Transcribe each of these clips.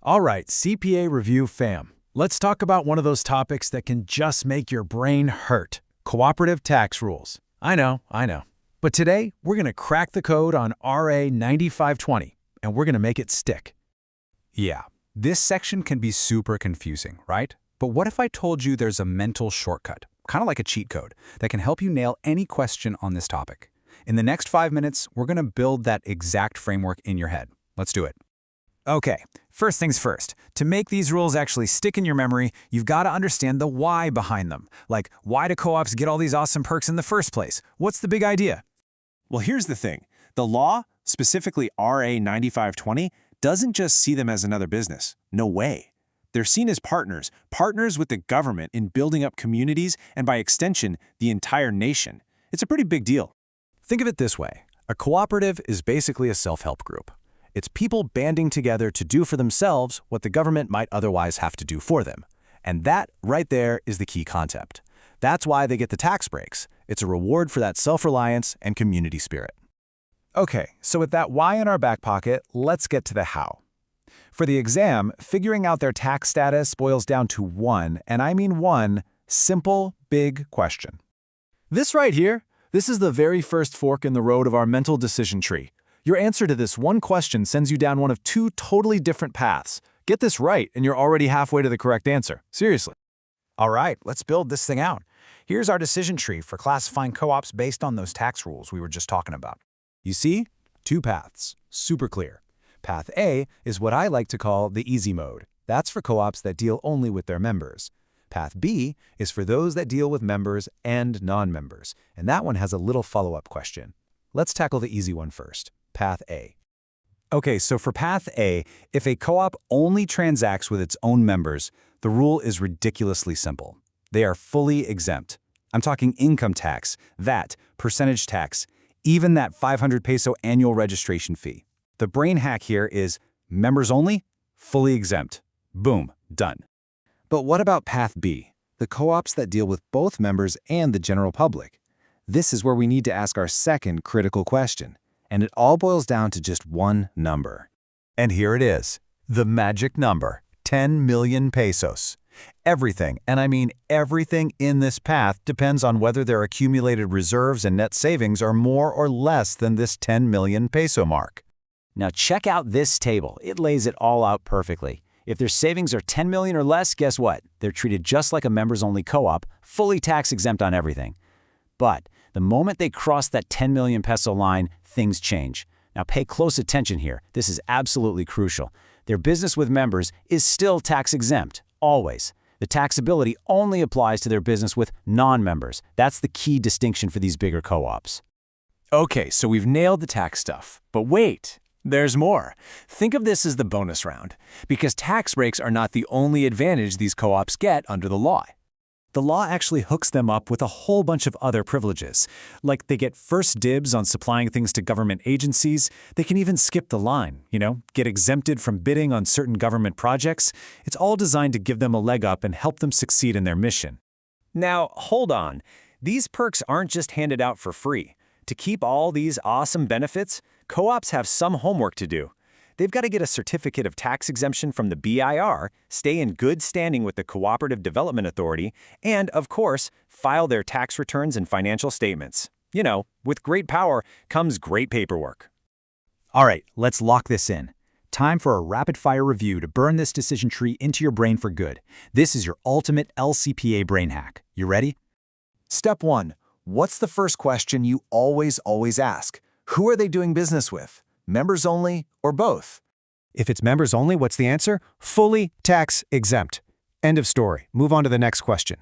All right, CPA Review fam. Let's talk about one of those topics that can just make your brain hurt. Cooperative tax rules. I know. But today, we're going to crack the code on RA 9520, and we're going to make it stick. Yeah, this section can be super confusing, right? But what if I told you there's a mental shortcut, kind of like a cheat code, that can help you nail any question on this topic? In the next 5 minutes, we're going to build that exact framework in your head. Let's do it. Okay, first things first. To make these rules actually stick in your memory, you've got to understand the why behind them. Like, why do co-ops get all these awesome perks in the first place? What's the big idea? Well, here's the thing. The law, specifically RA 9520, doesn't just see them as another business. No way. They're seen as partners with the government in building up communities and, by extension, the entire nation. It's a pretty big deal. Think of it this way. A cooperative is basically a self-help group. It's people banding together to do for themselves what the government might otherwise have to do for them. And that, right there, is the key concept. That's why they get the tax breaks. It's a reward for that self-reliance and community spirit. Okay, so with that why in our back pocket, let's get to the how. For the exam, figuring out their tax status boils down to one, and I mean one, simple, big question. This right here, this is the very first fork in the road of our mental decision tree. Your answer to this one question sends you down one of two totally different paths. Get this right, and you're already halfway to the correct answer. Seriously. All right, let's build this thing out. Here's our decision tree for classifying co-ops based on those tax rules we were just talking about. You see? Two paths. Super clear. Path A is what I like to call the easy mode. That's for co-ops that deal only with their members. Path B is for those that deal with members and non-members, and that one has a little follow-up question. Let's tackle the easy one first. Path A. Okay, so for Path A, if a co-op only transacts with its own members, the rule is ridiculously simple. They are fully exempt. I'm talking income tax, VAT, percentage tax, even that 500 peso annual registration fee. The brain hack here is members only, fully exempt. Boom, done. But what about Path B, the co-ops that deal with both members and the general public? This is where we need to ask our second critical question. And it all boils down to just one number. And here it is, the magic number, 10 million pesos. Everything, and I mean everything in this path depends on whether their accumulated reserves and net savings are more or less than this 10 million peso mark. Now check out this table. It lays it all out perfectly. If their savings are 10 million or less, guess what? They're treated just like a members-only co-op, fully tax-exempt on everything. But the moment they cross that 10 million peso line, things change. Now pay close attention here. This is absolutely crucial. Their business with members is still tax-exempt, always. The taxability only applies to their business with non-members. That's the key distinction for these bigger co-ops. Okay, so we've nailed the tax stuff. But wait, there's more. Think of this as the bonus round, because tax breaks are not the only advantage these co-ops get under the law. The law actually hooks them up with a whole bunch of other privileges, like they get first dibs on supplying things to government agencies. They can even skip the line, get exempted from bidding on certain government projects. It's all designed to give them a leg up and help them succeed in their mission. Now, hold on. These perks aren't just handed out for free. To keep all these awesome benefits, co-ops have some homework to do. They've got to get a certificate of tax exemption from the BIR, stay in good standing with the Cooperative Development Authority, and, of course, file their tax returns and financial statements. With great power comes great paperwork. All right, let's lock this in. Time for a rapid-fire review to burn this decision tree into your brain for good. This is your ultimate LCPA brain hack. You ready? Step 1. What's the first question you always ask? Who are they doing business with? Members only, or both? If it's members only, what's the answer? Fully tax exempt. End of story. Move on to the next question.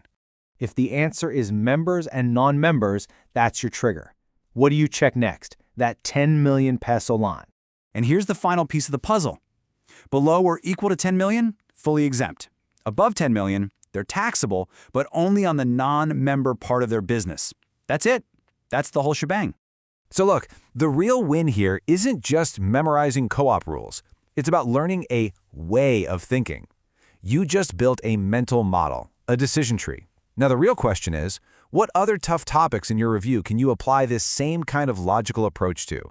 If the answer is members and non-members, that's your trigger. What do you check next? That 10 million peso line. And here's the final piece of the puzzle. Below or equal to 10 million, fully exempt. Above 10 million, they're taxable, but only on the non-member part of their business. That's it. That's the whole shebang. So look, the real win here isn't just memorizing co-op rules. It's about learning a way of thinking. You just built a mental model, a decision tree. Now the real question is, what other tough topics in your review can you apply this same kind of logical approach to?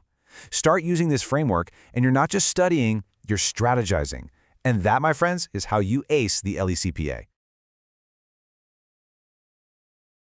Start using this framework, and you're not just studying, you're strategizing. And that, my friends, is how you ace the LECPA.